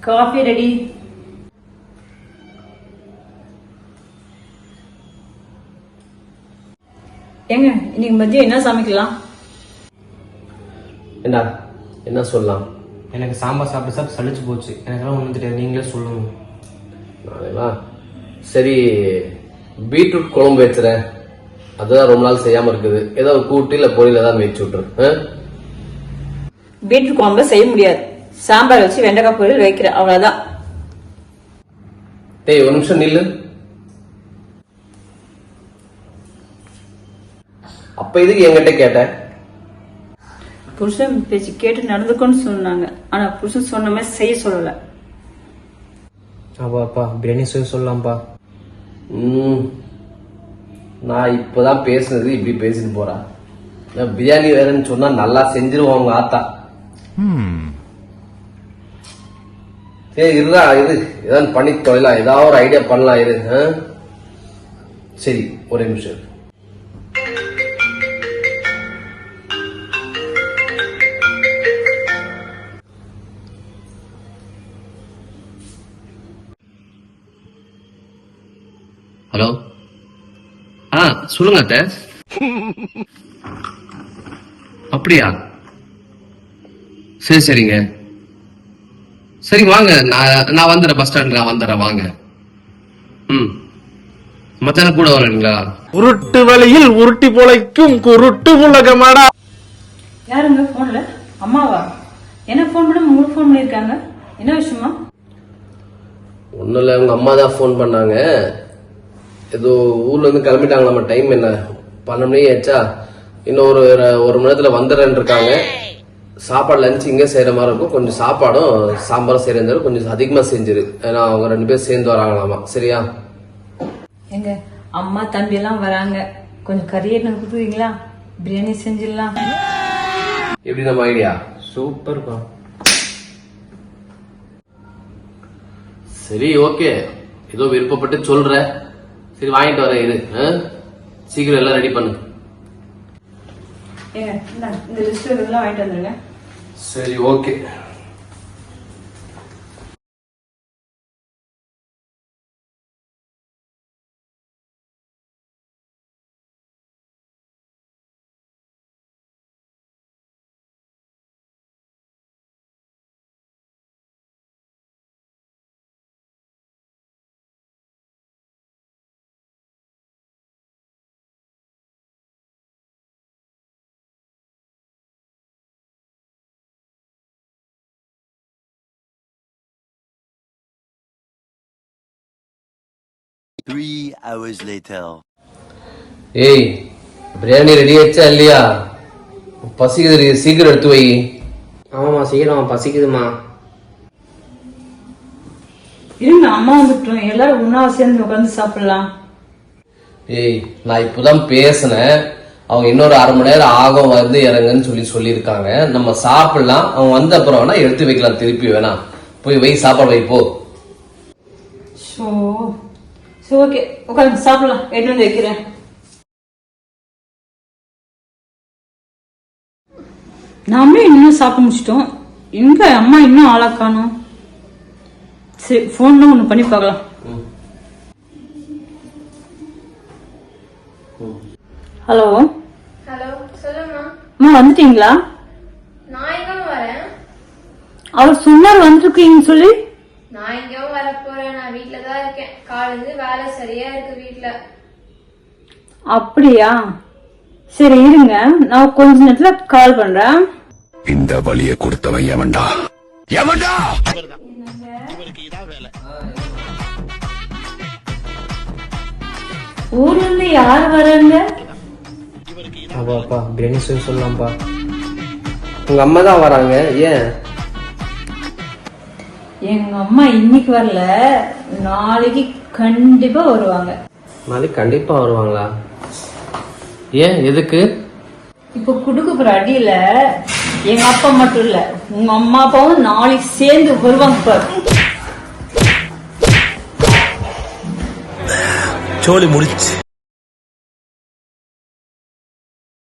Coffee ready. ஏங்க இன்னைக்கு மதியம் என்ன சமைக்கலாம்? என்ன சொல்லலாம்? எனக்கு சாம்பார் சாப்பிட்டு சாப்பிட்டு சளிச்சு போச்சு. எனக்கெல்லாம் ஒன்றும் தெரியாது, நீங்களே சொல்லணும். சரி, பீட்ரூட் குழம்பு வச்சுறேன். அதுதான் ரொம்ப நாள் செய்யாம இருக்குது. ஏதாவது கூட்டு இல்ல பொரியல் ஏதாவது வச்சு விட்டுரு. பீட்ரூட் குழம்பு செய்ய முடியாது. சாம்பார் வச்சு வெண்டைக்காய் பொரியல் வைக்கிறேன், அவ்வளவுதான். டேய், ஒரு நிமிஷம் நில்லு. அப்ப இதுக்கு என்கிட்ட கேட்ட? புருஷன் பேச்சு கேட்டு நடந்துக்கோன்னு சொன்னாங்க. ஆனா புருஷன் சொன்ன மாதிரி செய்ய சொல்லல. அப்பா பிரியாணி செய்ய சொல்லலாம்ப்பா. நான் இப்பதான் பேசுனது இப்படி பேசிட்டு போறா. பிரியாணி வேறன்னு சொன்னா நல்லா செஞ்சிருவோம் அவங்க ஆத்தா. சரி இருடா, இது ஏதாவது பண்ணி தொழிலாம், ஏதாவது ஒரு ஐடியா பண்ணலாம். இரு. சரி, ஒரே நிமிஷம். ஹலோ. சொல்லுங்க அத்தை. அப்படியா? சரி சரிங்க. சரி வாங்க, நான் வந்துடுறேன். பஸ் ஸ்டாண்ட் நான் வந்துடுறேன், வாங்க. மச்சான கூட வரீங்களா? உருட்டு வழியில் உருட்டி பொழைக்கும் குருட்டு உலகமாடா. யாருங்க போன்ல? அம்மாவா? என்ன போன் பண்ண? 3 போன் பண்ணிருக்காங்க. என்ன விஷயமா? ஒன்னும் இல்ல, உங்க அம்மா தான் போன் பண்ணாங்க. ஏதோ ஊர்ல இருந்து கிளம்பிட்டாங்களாமா. டைம் என்ன 12 மணி ஆச்சா? இன்னும் ஒரு மணி நேரத்துல வந்துடுறேன்னு இருக்காங்க. சாப்பாடு லஞ்ச் இங்கே செய்யற மாதிரி இருக்கும். கொஞ்சம் சாப்பாடும் சாம்பாரும் செய்யறது கொஞ்சம் அதிகமா செஞ்சிரு. ஏன்னா அவங்க 2 பேரும் சேர்ந்து வராங்களாமா. சரியா? எங்க அம்மா தம்பி எல்லாம் வராங்க. கொஞ்சம் கறியை கொடுத்துருவீங்களா? பிரியாணி செஞ்சிடலாம். எப்படி நம்ம ஐடியா? சூப்பர்ப்பா. சரி, ஓகே. ஏதோ விருப்பப்பட்டு சொல்ற. சரி, வாங்கிட்டு வரேன். இது சீக்கிரம் எல்லாம் ரெடி பண்ணு. இந்த லிஸ்ட் எல்லாம் வாங்கிட்டு வந்துருங்க. சரி, ஓகே. Three hours later. ஏய், பிரியாணி ரெடி ஆச்சா இல்லையா? பசிக்குது, சீக்கிரம் எடுத்து வை. ஆமாம்மா, சீக்கிரம் பசிக்குதுமா. இருங்க, அம்மா வந்துட்டோம். எல்லாரும் ஒன்னா சேர்ந்து உட்காந்து சாப்பிடலாம். ஏய், நான் இப்பதான் பேசினேன். அவங்க இன்னொரு 1/2 மணி நேரம் ஆகும் வந்து இறங்குன்னு சொல்லியிருக்காங்க. நம்ம சாப்பிடலாம். அவங்க வந்த அப்புறம் வேணா எடுத்து வைக்கலாம். திருப்பி வேணா போய் வை, சாப்பாடு வை போ. சரி, ஓகே, உட்காந்து சாப்பிடலாம். எடுத்து வந்து வைக்கிறேன். நாமளே இன்னும் சாப்பிட முடிச்சிட்டோம். எங்க அம்மா இன்னும் ஆளாக்கானோம். சரி, போன்ல ஒண்ணு பண்ணி பார்க்கலாம். ஹலோ. ஹலோ, சொல்லுமா. அம்மா வந்துட்டீங்களா? நான் எங்க வரேன்? அவர் சொன்னார் வந்துருக்கீங்கன்னு சொல்லி. நான் எங்கேயும் வர போறேன். நான் வீட்டுல தான் இருக்கேன். காலையில வேலை சரியா இருக்கு வீட்டுல. அப்படியா? சரி இருங்க, நான் கொஞ்ச நேரத்துல கால் பண்றேன். இந்த வழியை கொடுத்தவன் எவன்டா? எவன்டா? ஊர்ல இருந்து யார் வராங்க? அப்பா பிரியாணி செய்ய சொல்லலாம்ப்பா. உங்க அம்மா தான் வராங்க. ஏன்? எங்க அம்மா இன்னைக்கு வரல, நாளைக்கு கண்டிப்பா வருவாங்க. நாளைக்கு கண்டிப்பா வருவாங்களா? ஏன், எதுக்கு? இப்ப குடுக்க போற அடியில எங்க அப்பா மட்டும் இல்ல, உங்க அம்மா அப்பாவும் நாளைக்கு சேர்ந்து வருவாங்க பாரு. சோலி முடிச்சு.